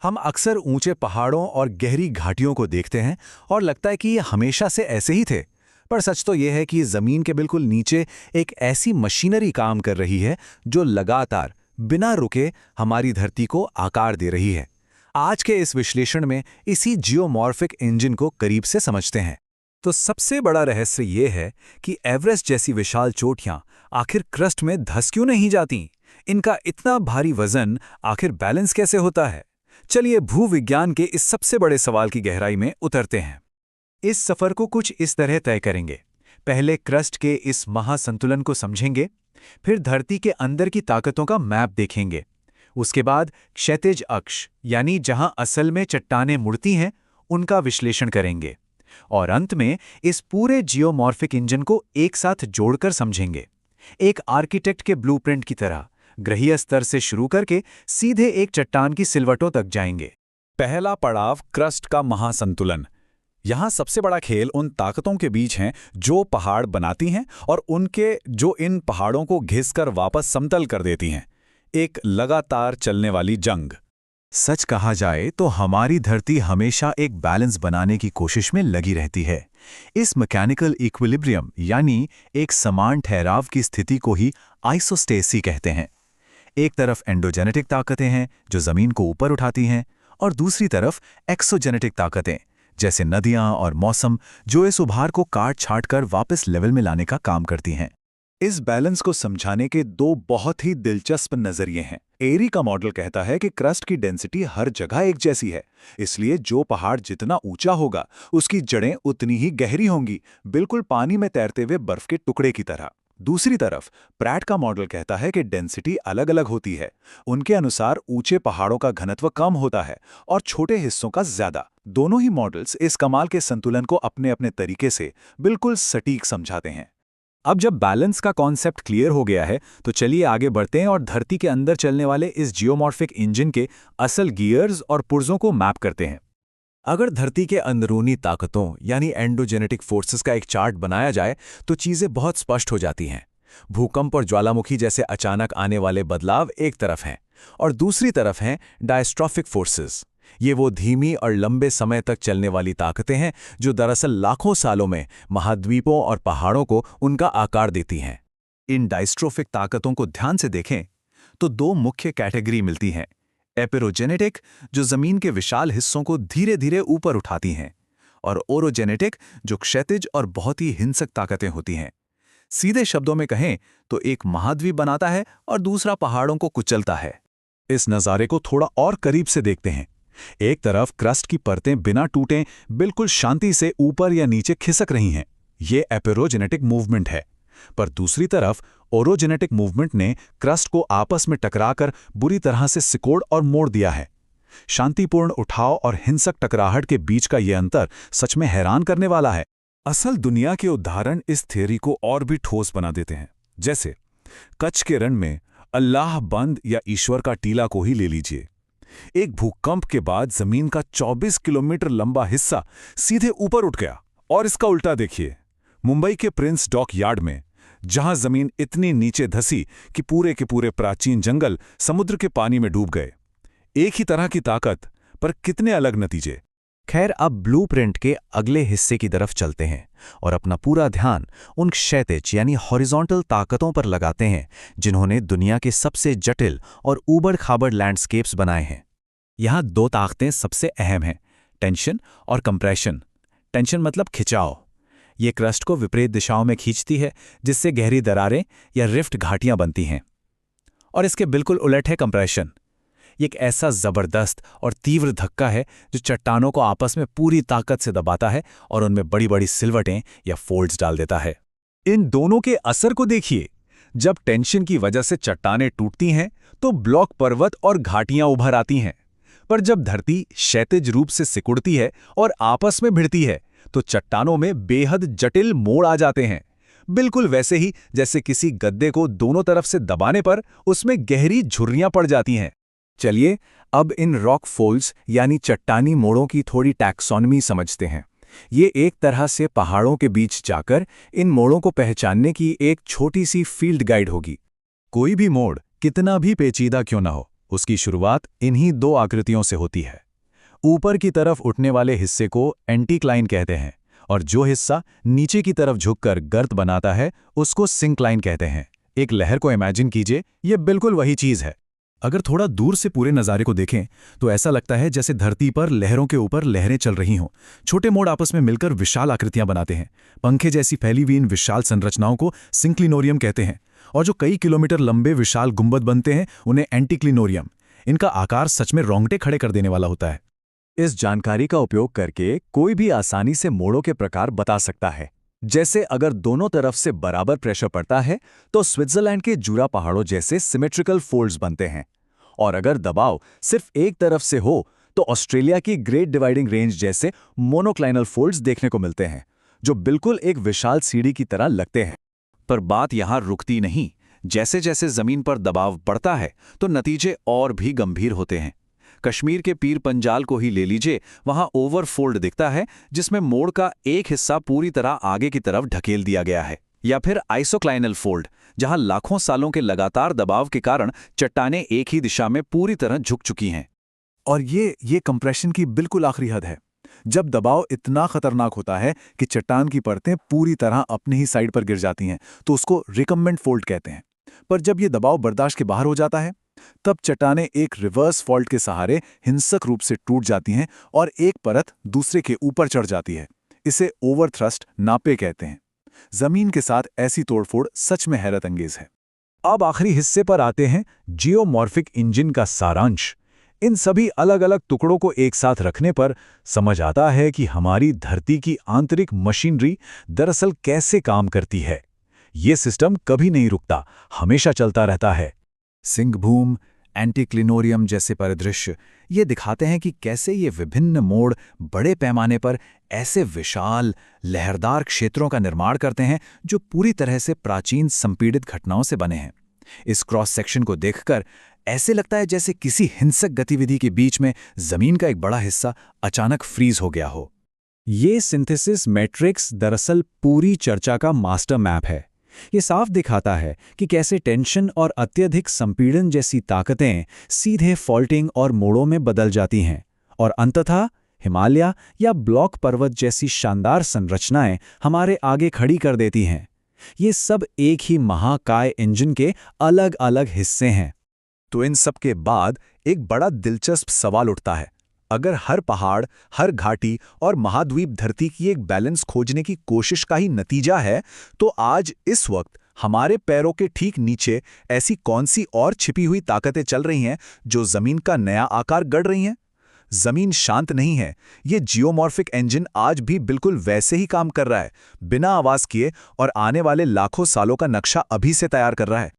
हम अक्सर ऊंचे पहाड़ों और गहरी घाटियों को देखते हैं और लगता है कि ये हमेशा से ऐसे ही थे। पर सच तो यह है कि जमीन के बिल्कुल नीचे एक ऐसी मशीनरी काम कर रही है जो लगातार बिना रुके हमारी धरती को आकार दे रही है। आज के इस विश्लेषण में इसी जियोमॉर्फिक इंजन को करीब से समझते हैं। तो सबसे बड़ा रहस्य ये है कि एवरेस्ट जैसी विशाल चोटियां आखिर क्रस्ट में धंस क्यों नहीं जाती? इनका इतना भारी वजन आखिर बैलेंस कैसे होता है? चलिए भूविज्ञान के इस सबसे बड़े सवाल की गहराई में उतरते हैं। इस सफर को कुछ इस तरह तय करेंगे। पहले क्रस्ट के इस महासंतुलन को समझेंगे, फिर धरती के अंदर की ताकतों का मैप देखेंगे। उसके बाद क्षैतिज अक्ष यानी जहां असल में चट्टानें मुड़ती हैं, उनका विश्लेषण करेंगे। और अंत में इस पूरे जियोमॉर्फिक इंजन को एक साथ जोड़कर समझेंगे, एक आर्किटेक्ट के ब्लूप्रिंट की तरह, ग्रहीय स्तर से शुरू करके सीधे एक चट्टान की सिलवटों तक जाएंगे। पहला पड़ाव क्रस्ट का महासंतुलन। यहां सबसे बड़ा खेल उन ताकतों के बीच है जो पहाड़ बनाती हैं और उनके जो इन पहाड़ों को घिसकर वापस समतल कर देती हैं। एक लगातार चलने वाली जंग। सच कहा जाए तो हमारी धरती हमेशा एक बैलेंस बनाने की कोशिश में लगी रहती है। इस मैकेनिकल इक्विलिब्रियम यानी एक समान ठहराव की स्थिति को ही आइसोस्टेसी कहते हैं। एक तरफ एंडोजेनेटिक ताकतें हैं जो जमीन को ऊपर उठाती हैं, और दूसरी तरफ एक्सोजेनेटिक ताकतें जैसे नदियां और मौसम जो इस उभार को काट छाट कर वापस लेवल में लाने का काम करती हैं। इस बैलेंस को समझाने के दो बहुत ही दिलचस्प नजरिए हैं। एरी का मॉडल कहता है कि क्रस्ट की डेंसिटी हर जगह एक जैसी है, इसलिए जो पहाड़ जितना ऊंचा होगा उसकी जड़ें उतनी ही गहरी होंगी, बिल्कुल पानी में तैरते हुए बर्फ के टुकड़े की तरह। दूसरी तरफ प्रैट का मॉडल कहता है कि डेंसिटी अलग अलग होती है। उनके अनुसार ऊंचे पहाड़ों का घनत्व कम होता है और छोटे हिस्सों का ज्यादा। दोनों ही मॉडल्स इस कमाल के संतुलन को अपने अपने तरीके से बिल्कुल सटीक समझाते हैं। अब जब बैलेंस का कॉन्सेप्ट क्लियर हो गया है तो चलिए आगे बढ़ते हैं और धरती के अंदर चलने वाले इस जियोमॉर्फिक इंजन के असल गियर्स और पुर्जों को मैप करते हैं। अगर धरती के अंदरूनी ताकतों यानी एंडोजेनेटिक फोर्सेस का एक चार्ट बनाया जाए तो चीजें बहुत स्पष्ट हो जाती हैं। भूकंप और ज्वालामुखी जैसे अचानक आने वाले बदलाव एक तरफ हैं और दूसरी तरफ हैं डायस्ट्रॉफिक फोर्सेस। ये वो धीमी और लंबे समय तक चलने वाली ताकतें हैं जो दरअसल लाखों सालों में महाद्वीपों और पहाड़ों को उनका आकार देती हैं। इन डायस्ट्रोफिक ताकतों को ध्यान से देखें तो दो मुख्य कैटेगरी मिलती हैं। एपेरोजेनेटिक जो जमीन के विशाल हिस्सों को धीरे धीरे ऊपर उठाती हैं, और ओरोजेनेटिक जो क्षैतिज और बहुत ही हिंसक ताकतें होती हैं। सीधे शब्दों में कहें तो एक महाद्वीप बनाता है और दूसरा पहाड़ों को कुचलता है। इस नज़ारे को थोड़ा और करीब से देखते हैं। एक तरफ क्रस्ट की परतें बिना टूटे बिल्कुल शांति से ऊपर या नीचे खिसक रही हैं, ये एपेरोजेनेटिक मूवमेंट है। पर दूसरी तरफ ओरोजेनेटिक मूवमेंट ने क्रस्ट को आपस में टकराकर बुरी तरह से सिकोड़ और मोड़ दिया है। शांतिपूर्ण उठाव और हिंसक टकराहट के बीच का यह अंतर सच में हैरान करने वाला है। असल दुनिया के उदाहरण इस थ्योरी को और भी ठोस बना देते हैं। जैसे कच्छ के रण में अल्लाह बंद या ईश्वर का टीला को ही ले लीजिए। एक भूकंप के बाद जमीन का 24 किलोमीटर लंबा हिस्सा सीधे ऊपर उठ गया। और इसका उल्टा देखिए, मुंबई के प्रिंस डॉक यार्ड में, जहां जमीन इतनी नीचे धसी कि पूरे के पूरे प्राचीन जंगल समुद्र के पानी में डूब गए। एक ही तरह की ताकत पर कितने अलग नतीजे। खैर, अब ब्लूप्रिंट के अगले हिस्से की तरफ चलते हैं और अपना पूरा ध्यान उन क्षैतिज यानी हॉरिजॉन्टल ताकतों पर लगाते हैं जिन्होंने दुनिया के सबसे जटिल और ऊबड़-खाबड़ लैंडस्केप्स बनाए हैं। यहाँ दो ताकतें सबसे अहम हैं, टेंशन और कंप्रेशन। टेंशन मतलब खिंचाव। ये क्रस्ट को विपरीत दिशाओं में खींचती है, जिससे गहरी दरारें या रिफ्ट घाटियां बनती हैं। और इसके बिल्कुल उलट है कंप्रेशन। ये एक ऐसा जबरदस्त और तीव्र धक्का है जो चट्टानों को आपस में पूरी ताकत से दबाता है और उनमें बड़ी बड़ी सिलवटें या फोल्ड्स डाल देता है। इन दोनों के असर को देखिए। जब टेंशन की वजह से चट्टानें टूटती हैं तो ब्लॉक पर्वत और घाटियां उभर आती हैं, पर जब धरती क्षैतिज रूप से सिकुड़ती है और आपस में भिड़ती है तो चट्टानों में बेहद जटिल मोड़ आ जाते हैं। बिल्कुल वैसे ही जैसे किसी गद्दे को दोनों तरफ से दबाने पर उसमें गहरी झुर्रियां पड़ जाती हैं। चलिए अब इन रॉक फोल्ड्स यानी चट्टानी मोड़ों की थोड़ी टैक्सोनॉमी समझते हैं। ये एक तरह से पहाड़ों के बीच जाकर इन मोड़ों को पहचानने की एक छोटी सी फील्ड गाइड होगी। कोई भी मोड़ कितना भी पेचीदा क्यों ना हो, उसकी शुरुआत इन्हीं दो आकृतियों से होती है। ऊपर की तरफ उठने वाले हिस्से को एंटीक्लाइन कहते हैं और जो हिस्सा नीचे की तरफ झुककर गर्त बनाता है उसको सिंक्लाइन कहते हैं। एक लहर को इमेजिन कीजिए, ये बिल्कुल वही चीज है। अगर थोड़ा दूर से पूरे नज़ारे को देखें तो ऐसा लगता है जैसे धरती पर लहरों के ऊपर लहरें चल रही हों। छोटे मोड़ आपस में मिलकर विशाल आकृतियां बनाते हैं। पंखे जैसी फैली हुई इन विशाल संरचनाओं को सिंक्लिनोरियम कहते हैं और जो कई किलोमीटर लंबे विशाल गुंबद बनते हैं उन्हें एंटीक्लिनोरियम। इनका आकार सच में रोंगटे खड़े कर देने वाला होता है। इस जानकारी का उपयोग करके कोई भी आसानी से मोड़ों के प्रकार बता सकता है। जैसे अगर दोनों तरफ से बराबर प्रेशर पड़ता है तो स्विट्जरलैंड के जूरा पहाड़ों जैसे सिमेट्रिकल फोल्ड्स बनते हैं, और अगर दबाव सिर्फ एक तरफ से हो तो ऑस्ट्रेलिया की ग्रेट डिवाइडिंग रेंज जैसे मोनोक्लाइनल फोल्ड्स देखने को मिलते हैं, जो बिल्कुल एक विशाल सीढ़ी की तरह लगते हैं। पर बात यहां रुकती नहीं। जैसे जैसे जमीन पर दबाव बढ़ता है तो नतीजे और भी गंभीर होते हैं। कश्मीर के पीर पंजाल को ही ले लीजिए, वहां ओवरफोल्ड दिखता है जिसमें मोड़ का एक हिस्सा पूरी तरह आगे की तरफ ढकेल दिया गया है। या फिर आइसोक्लाइनल फोल्ड, जहां लाखों सालों के लगातार दबाव के कारण चट्टानें एक ही दिशा में पूरी तरह झुक चुकी हैं। और ये कंप्रेशन की बिल्कुल आखिरी हद है, जब दबाव इतना खतरनाक होता है कि चट्टान की परतें पूरी तरह अपनी ही साइड पर गिर जाती हैं, तो उसको रिकम्बेंट फोल्ड कहते हैं। पर जब ये दबाव बर्दाश्त के बाहर हो जाता है तब चट्टानें एक रिवर्स फॉल्ट के सहारे हिंसक रूप से टूट जाती हैं और एक परत दूसरे के ऊपर चढ़ जाती है। इसे ओवरथ्रस्ट नापे कहते हैं। जमीन के साथ ऐसी तोड़फोड़ सच में हैरत अंगेज है। अब आखिरी हिस्से पर आते हैं, जियोमॉर्फिक इंजन का सारांश। इन सभी अलग अलग टुकड़ों को एक साथ रखने पर समझ आता है कि हमारी धरती की आंतरिक मशीनरी दरअसल कैसे काम करती है। ये सिस्टम कभी नहीं रुकता, हमेशा चलता रहता है। सिंघभूम, एंटीक्लिनोरियम जैसे परिदृश्य ये दिखाते हैं कि कैसे ये विभिन्न मोड़ बड़े पैमाने पर ऐसे विशाल लहरदार क्षेत्रों का निर्माण करते हैं जो पूरी तरह से प्राचीन संपीड़ित घटनाओं से बने हैं। इस क्रॉस सेक्शन को देखकर ऐसे लगता है जैसे किसी हिंसक गतिविधि के बीच में जमीन का एक बड़ा हिस्सा अचानक फ्रीज हो गया हो। ये सिंथेसिस मैट्रिक्स दरअसल पूरी चर्चा का मास्टर मैप है। ये साफ दिखाता है कि कैसे टेंशन और अत्यधिक संपीड़न जैसी ताकतें सीधे फॉल्टिंग और मोड़ों में बदल जाती हैं और अंततः हिमालय या ब्लॉक पर्वत जैसी शानदार संरचनाएं हमारे आगे खड़ी कर देती हैं। ये सब एक ही महाकाय इंजन के अलग अलग हिस्से हैं। तो इन सब के बाद एक बड़ा दिलचस्प सवाल उठता है। अगर हर पहाड़, हर घाटी और महाद्वीप धरती की एक बैलेंस खोजने की कोशिश का ही नतीजा है, तो आज इस वक्त हमारे पैरों के ठीक नीचे ऐसी कौन सी और छिपी हुई ताकतें चल रही हैं जो जमीन का नया आकार गढ़ रही हैं? जमीन शांत नहीं है। ये जियोमॉर्फिक इंजन आज भी बिल्कुल वैसे ही काम कर रहा है, बिना आवाज किए, और आने वाले लाखों सालों का नक्शा अभी से तैयार कर रहा है।